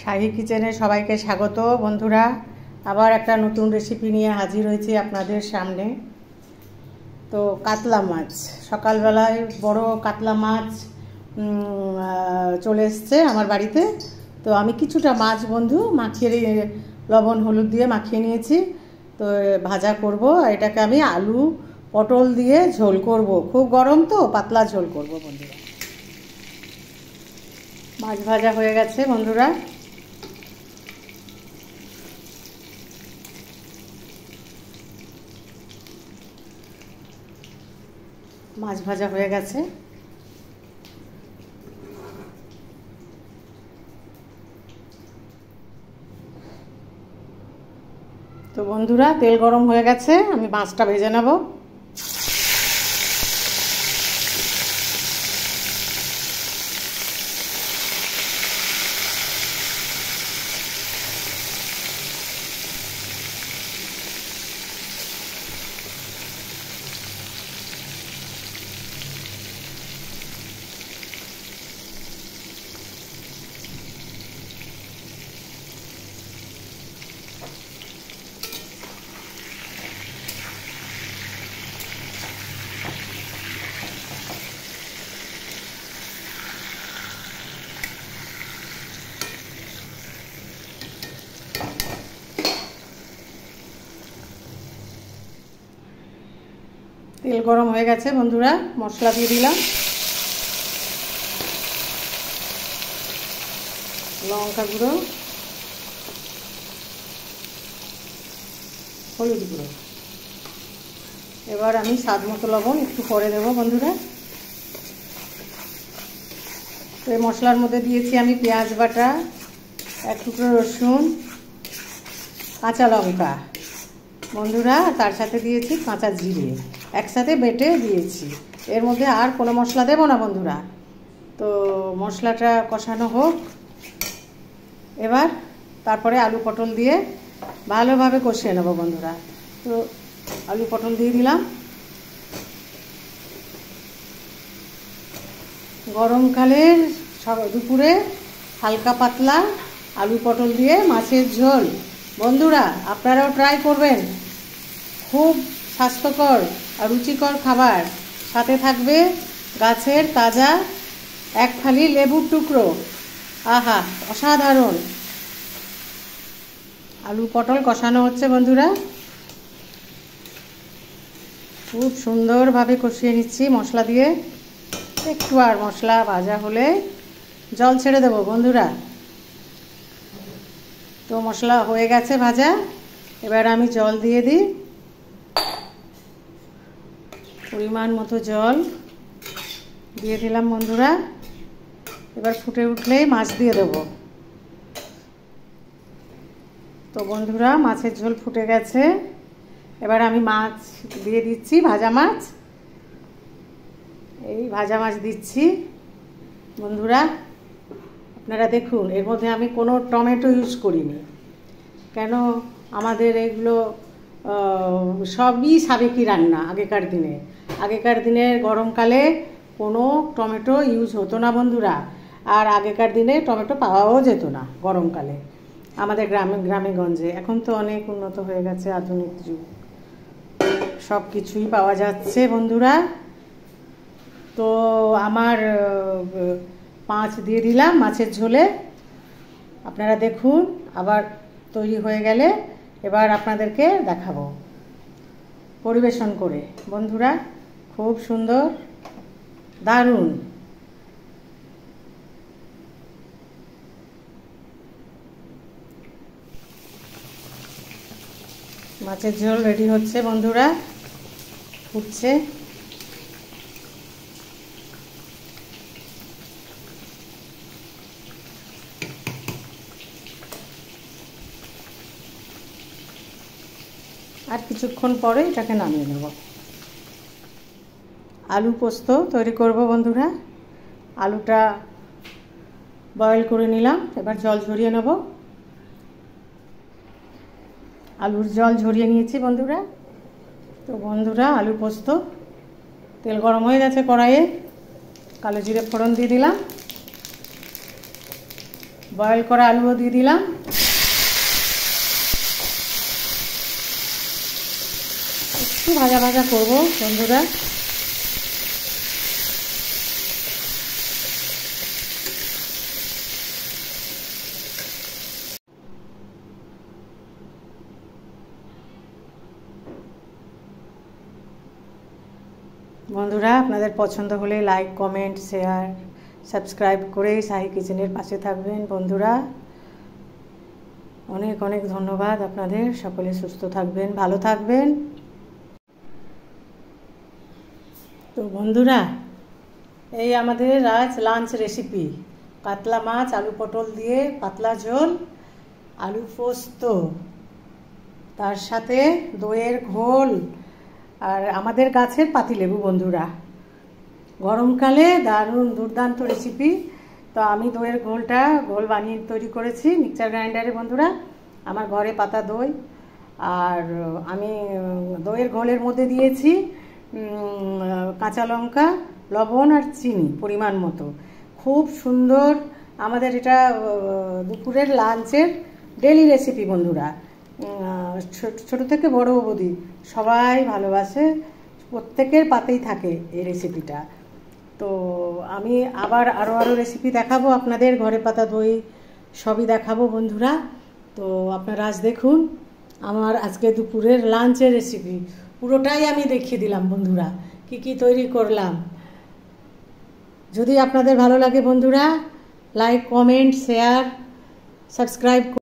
শাহী কিচেনে সবাইকে স্বাগত বন্ধুরা। আবার একটা নতুন রেসিপি নিয়ে হাজির হয়েছি আপনাদের সামনে। তো কাতলা মাছ, সকালবেলায় বড় কাতলা মাছ চলে এসছে আমার বাড়িতে। তো আমি কিছুটা মাছ বন্ধু মাখিয়ে লবণ হলুদ দিয়ে মাখিয়ে নিয়েছি। তো ভাজা করব, এটাকে আমি আলু পটল দিয়ে ঝোল করব। খুব গরম তো পাতলা ঝোল করব বন্ধুরা। মাছ ভাজা হয়ে গেছে বন্ধুরা। মাছ ভাজা হয়ে গেছে। তো বন্ধুরা তেল গরম হয়ে গেছে, আমি মাছটা ভেজে নেব। তেল গরম হয়ে গেছে বন্ধুরা, মশলা দিয়ে দিলাম। লঙ্কা গুঁড়ো, হলুদ গুঁড়ো, এবার আমি স্বাদ মতো লবণ একটু পরে দেবো বন্ধুরা। তো এই মশলার মধ্যে দিয়েছি আমি পেঁয়াজ বাটা, এক টুকরো রসুন, কাঁচা লঙ্কা বন্ধুরা, তার সাথে দিয়েছি কাঁচা জিরে, একসাথে বেটে দিয়েছি। এর মধ্যে আর কোনো মশলা দেবো না বন্ধুরা। তো মশলাটা কষানো হোক এবার, তারপরে আলু পটল দিয়ে ভালোভাবে কষিয়ে নেবো বন্ধুরা। তো আলু পটল দিয়ে দিলাম। গরমকালের দুপুরে হালকা পাতলা আলু পটল দিয়ে মাছের ঝোল বন্ধুরা, আপনারাও ট্রাই করবেন। খুব স্বাস্থ্যকর আর রুচিকর খাবার, সাথে থাকবে গাছের তাজা এক ফালি লেবুর টুকরো। আহা, অসাধারণ। আলু পটল কষানো হচ্ছে বন্ধুরা, খুব সুন্দরভাবে কষিয়ে নিচ্ছি মশলা দিয়ে। একটু আর মশলা ভাজা হলে জল ছেড়ে দেবো বন্ধুরা। তো মশলা হয়ে গেছে ভাজা, এবার আমি জল দিয়ে দিই, পরিমাণ মতো জল দিয়ে দিলাম বন্ধুরা। এবার ফুটে উঠলেই মাছ দিয়ে দেবো। তো বন্ধুরা মাছের ঝোল ফুটে গেছে, এবার আমি মাছ দিয়ে দিচ্ছি, ভাজা মাছ। এই ভাজা মাছ দিচ্ছি বন্ধুরা। আপনারা দেখুন, এর মধ্যে আমি কোনো টমেটো ইউজ করিনি, কেন আমাদের এগুলো সবই সাবেকি রান্না। আগেকার দিনে গরমকালে কোনো টমেটো ইউজ হতো না বন্ধুরা। আর আগেকার দিনে টমেটো পাওয়াও যেত না গরমকালে আমাদের গ্রামে গঞ্জে। এখন তো অনেক উন্নত হয়ে গেছে, আধুনিক যুগ, সব কিছুই পাওয়া যাচ্ছে বন্ধুরা। তো আমার মাছ দিয়ে দিলাম মাছের ঝোলে। আপনারা দেখুন, আবার তৈরি হয়ে গেলে এবার আপনাদেরকে দেখাবো পরিবেশন করে বন্ধুরা। খুব সুন্দর, দারুণ। মাছের ঝোল রেডি হচ্ছে বন্ধুরা, ফুটছে। আর কিছুক্ষণ পরে এটাকে নামিয়ে নেব। আলু পোস্ত তৈরি করব বন্ধুরা। আলুটা বয়েল করে নিলাম, এবার জল ঝরিয়ে নেব। আলুর জল ঝরিয়ে নিয়েছি বন্ধুরা। তো বন্ধুরা আলু পোস্ত, তেল গরম হয়ে গেছে কড়াইয়ে, কালো জিরে ফোড়ন দিয়ে দিলাম। বয়েল করা আলুও দিয়ে দিলাম। একটু ভাজা ভাজা করব বন্ধুরা। বন্ধুরা আপনাদের পছন্দ হলে লাইক, কমেন্ট, শেয়ার, সাবস্ক্রাইব করে শাহী কিচেনের পাশে থাকবেন বন্ধুরা। অনেক অনেক ধন্যবাদ আপনাদের। সকলে সুস্থ থাকবেন, ভালো থাকবেন। তো বন্ধুরা, এই আমাদের আজ লাঞ্চ রেসিপি, কাতলা মাছ আলু পটল দিয়ে পাতলা ঝোল, আলু পোস্ত, তার সাথে দইয়ের ঘোল আর আমাদের গাছের পাতিলেবু বন্ধুরা। গরমকালে দারুণ দুর্দান্ত রেসিপি। তো আমি দইয়ের ঘোল বানিয়ে তৈরি করেছি মিক্সচার গ্রাইন্ডারে বন্ধুরা। আমার ঘরে পাতা দই, আর আমি দইয়ের ঘোলের মধ্যে দিয়েছি কাঁচা লঙ্কা, লবণ আর চিনি পরিমাণ মতো। খুব সুন্দর আমাদের এটা দুপুরের লাঞ্চের ডেলি রেসিপি বন্ধুরা। ছোট থেকে বড় অবধি সবাই ভালোবাসে, প্রত্যেকের পাতেই থাকে এই রেসিপিটা। তো আমি আবার আরও রেসিপি দেখাবো আপনাদের, ঘরে পাতা দই সবই দেখাবো বন্ধুরা। তো আপনারা আজ দেখুন আমার আজকে দুপুরের লাঞ্চের রেসিপি, পুরোটাই আমি দেখিয়ে দিলাম বন্ধুরা কি কি তৈরি করলাম। যদি আপনাদের ভালো লাগে বন্ধুরা, লাইক, কমেন্ট, শেয়ার, সাবস্ক্রাইব